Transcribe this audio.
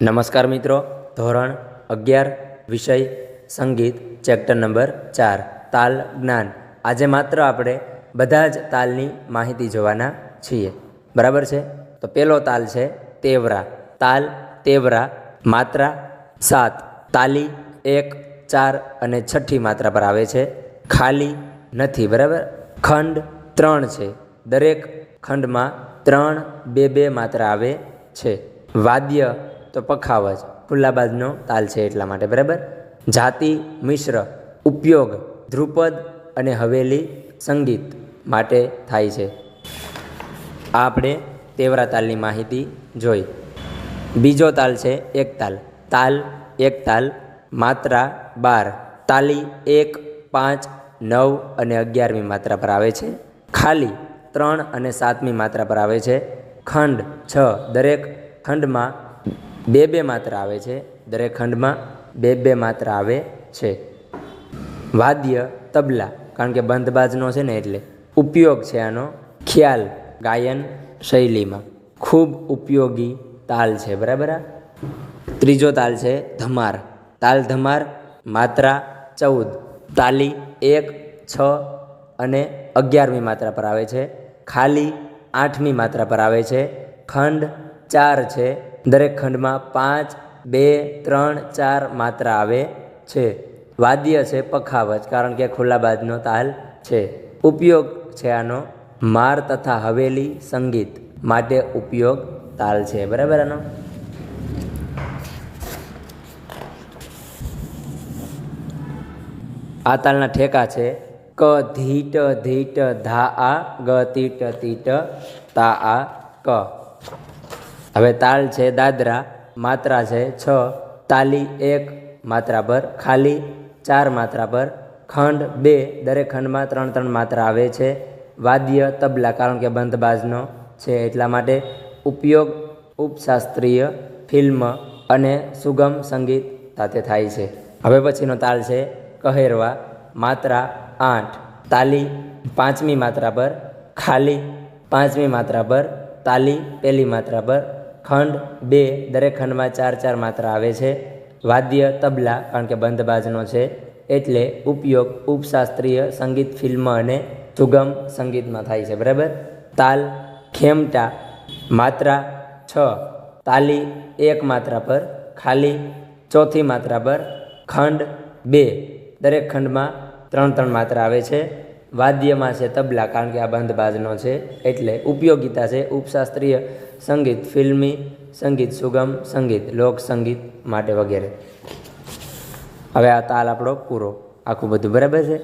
નમસ્કાર મિત્રો, ધોરણ 11 વિષય સંગીત ચેપ્ટર નંબર 4 તાલ જ્ઞાન. આજે માત્ર આપણે બધા જ તાલની માહિતી જોવાના છીએ, બરાબર છે. તો પહેલો તાલ છે તેવરા. તાલ તેવરા, માત્રા 7, તાલી 1, 4 અને 6ઠી માત્રા પર આવે છે. ખાલી નથી, બરાબર. ખંડ 3 છે, દરેક ખંડમાં 3 2 માત્રા આવે છે. વાદ્ય તો પખાવજ, ખુલ્લા બાજનો તાલ છે એટલા માટે, બરાબર. જાતિ મિશ્ર, ઉપયોગ ધ્રુપદ અને હવેલી સંગીત માટે થાય છે. આ આપણે તેવરા તાલની માહિતી જોઈ. બીજો તાલ છે એક તાલ. તાલ એક તાલ, માત્રા 12, તાલી 1, 5, 9 અને 11મી માત્રા પર આવે છે. ખાલી 3 અને 7મી માત્રા પર આવે છે. ખંડ 6, દરેક ખંડમાં 2 માત્રા આવે છે. દરેક ખંડમાં 2 માત્રા આવે છે. વાદ્ય તબલા, કારણ કે બંધ બાજનો છે ને એટલે. ઉપયોગ છે આનો ખ્યાલ ગાયન શૈલીમાં. ખૂબ ઉપયોગી તાલ છે, બરાબર. ત્રીજો તાલ છે ધમાર. તાલ ધમાર, માત્રા 14, તાલી 1, 6 અને 11મી માત્રા પર આવે છે. ખાલી 8મી માત્રા પર આવે છે. ખંડ 4 છે, દરેક ખંડમાં 5, 2, 3, 4 માત્રા આવે છે. વાદ્ય છે પખાવજ, કારણ કે ખુલ્લા બાજનો તાલ છે. ઉપયોગ છે આનો માર તથા હવેલી સંગીત માટે ઉપયોગ તાલ છે, બરાબર. આનો આ તાલના ઠેકા છે ક ધીટ ધીટ ધા આ ગ તીટ તીટ તા આ ક. હવે તાલ છે દાદરા. માત્રા છે 6, તાલી 1 માત્રા પર, ખાલી 4 માત્રા પર. ખંડ 2, દરેક ખંડમાં 3 માત્રા આવે છે. વાદ્ય તબલા, કારણ કે બંધ બાજનો છે એટલા માટે. ઉપયોગ ઉપશાસ્ત્રીય, ફિલ્મ અને સુગમ સંગીત સાથે થાય છે. હવે પછીનો તાલ છે કહેરવા. માત્રા 8, તાલી 5મી માત્રા પર, ખાલી 5મી માત્રા પર. તાલી 1લી માત્રા પર. ખંડ 2, દરેક ખંડમાં 4 માત્રા આવે છે. વાદ્ય તબલા, કારણ કે બંધ બાજનો છે એટલે. ઉપયોગ ઉપશાસ્ત્રીય સંગીત, ફિલ્મ અને સુગમ સંગીતમાં થાય છે, બરાબર. તાલ ખેમટા. માત્રા 6, તાલી 1 માત્રા પર, ખાલી 4થી માત્રા પર. ખંડ 2, દરેક ખંડમાં 3 માત્રા આવે છે. વાદ્યમાં છે તબલા, કારણ કે આ બંધ બાજનો છે એટલે. ઉપયોગિતા છે ઉપશાસ્ત્રીય સંગીત, ફિલ્મી સંગીત, સુગમ સંગીત, લોક સંગીત માટે વગેરે. હવે આ તાલ આપણો પૂરો, આખું બધું બરાબર છે.